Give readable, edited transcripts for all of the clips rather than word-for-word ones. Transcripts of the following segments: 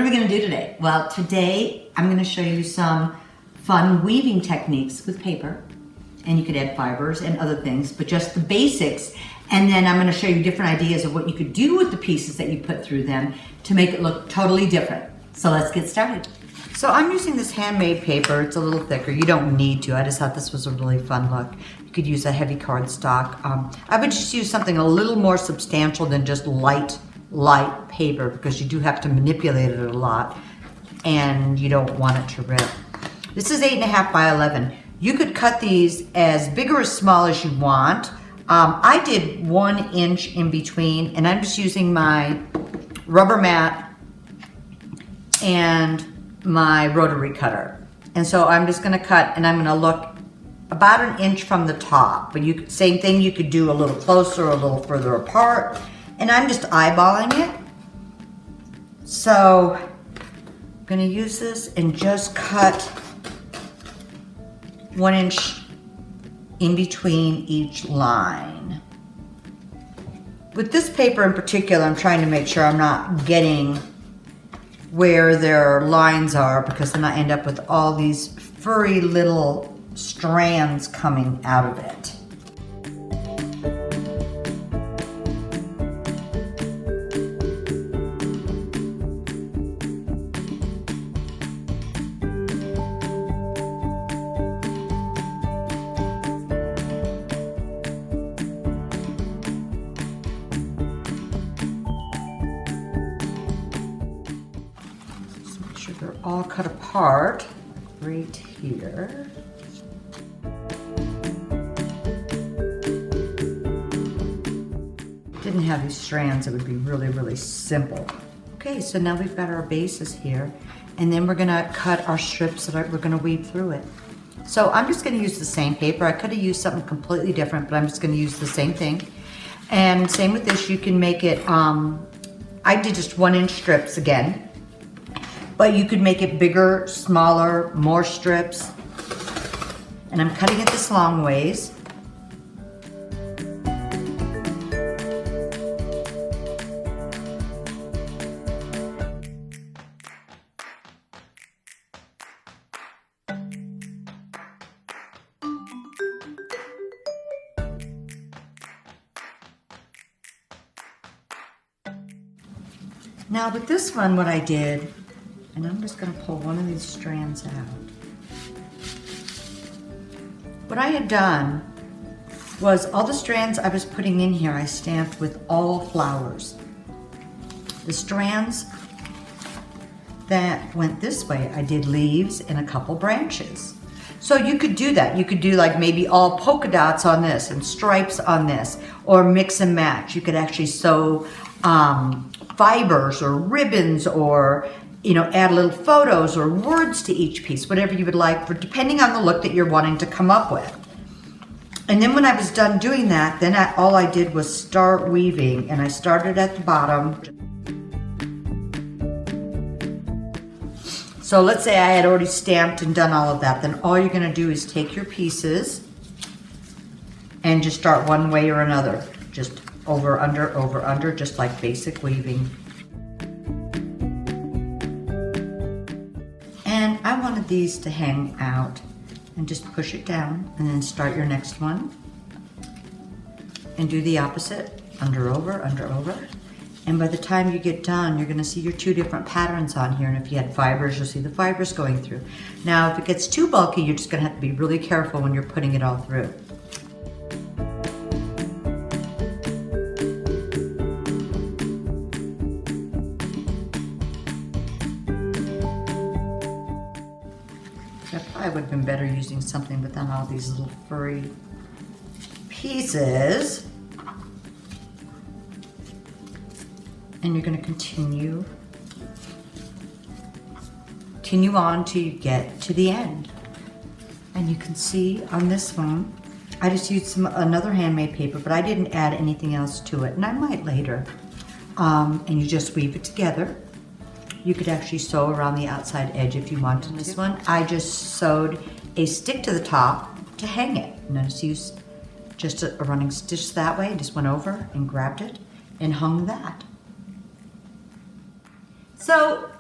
What are we going to do today? Well, today I'm going to show you some fun weaving techniques with paper. And you could add fibers and other things, but just the basics. And then I'm going to show you different ideas of what you could do with the pieces that you put through them to make it look totally different. So let's get started. So I'm using this handmade paper. It's a little thicker. You don't need to. I just thought this was a really fun look. You could use a heavy cardstock. I would just use something a little more substantial than just light paper, because you do have to manipulate it a lot and you don't want it to rip. This is 8.5 by 11. You could cut these as big or as small as you want. I did 1 inch in between, and I'm just using my rubber mat and my rotary cutter. And so I'm just gonna cut, and I'm gonna look about 1 inch from the top, but same thing, you could do a little closer, a little further apart, and I'm just eyeballing it. So I'm gonna use this and just cut 1 inch in between each line. With this paper in particular, I'm trying to make sure I'm not getting where their lines are, because then I end up with all these furry little strands coming out of it. They're all cut apart right here. Didn't have these strands, it would be really, really simple. Okay, so now we've got our bases here, and then we're gonna cut our strips that we're gonna weave through it. So I'm just gonna use the same paper. I could have used something completely different, but I'm just gonna use the same thing. And same with this, you can make it, I did just 1 inch strips again. But you could make it bigger, smaller, more strips. And I'm cutting it this long ways. Now with this one, what I did, and I'm just going to pull one of these strands out. What I had done was all the strands I was putting in here, I stamped with all flowers. The strands that went this way, I did leaves and a couple branches. So you could do that. You could do like maybe all polka dots on this and stripes on this, or mix and match. You could actually sew fibers or ribbons, or add little photos or words to each piece, whatever you would like, depending on the look that you're wanting to come up with. And then when I was done doing that, then all I did was start weaving, and I started at the bottom. So let's say I had already stamped and done all of that, then all you're gonna do is take your pieces and just start one way or another. Just over, under, just like basic weaving. And I wanted these to hang out, and just push it down and then start your next one and do the opposite, under, over. And by the time you get done, you're gonna see your 2 different patterns on here, and if you had fibers, you'll see the fibers going through. Now, if it gets too bulky, you're just gonna have to be really careful when you're putting it all through. I would have been better using something without all these little furry pieces. And you're going to continue on till you get to the end. And you can see on this one, I just used another handmade paper, but I didn't add anything else to it, and I might later. And you just weave it together. You could actually sew around the outside edge if you wanted. This one, I just sewed a stick to the top to hang it. And I just used just a running stitch that way, just went over and grabbed it and hung that. So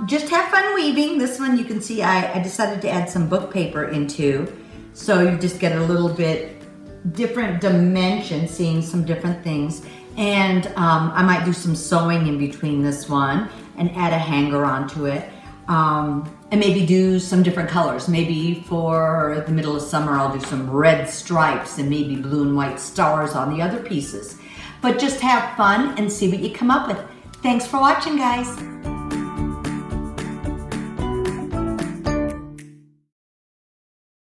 just have fun weaving. This one you can see I decided to add some book paper into, so you just get a little bit different dimension, seeing some different things. And I might do some sewing in between this one and add a hanger onto it. And maybe do some different colors. Maybe for the middle of summer, I'll do some red stripes and maybe blue and white stars on the other pieces. But just have fun and see what you come up with. Thanks for watching, guys.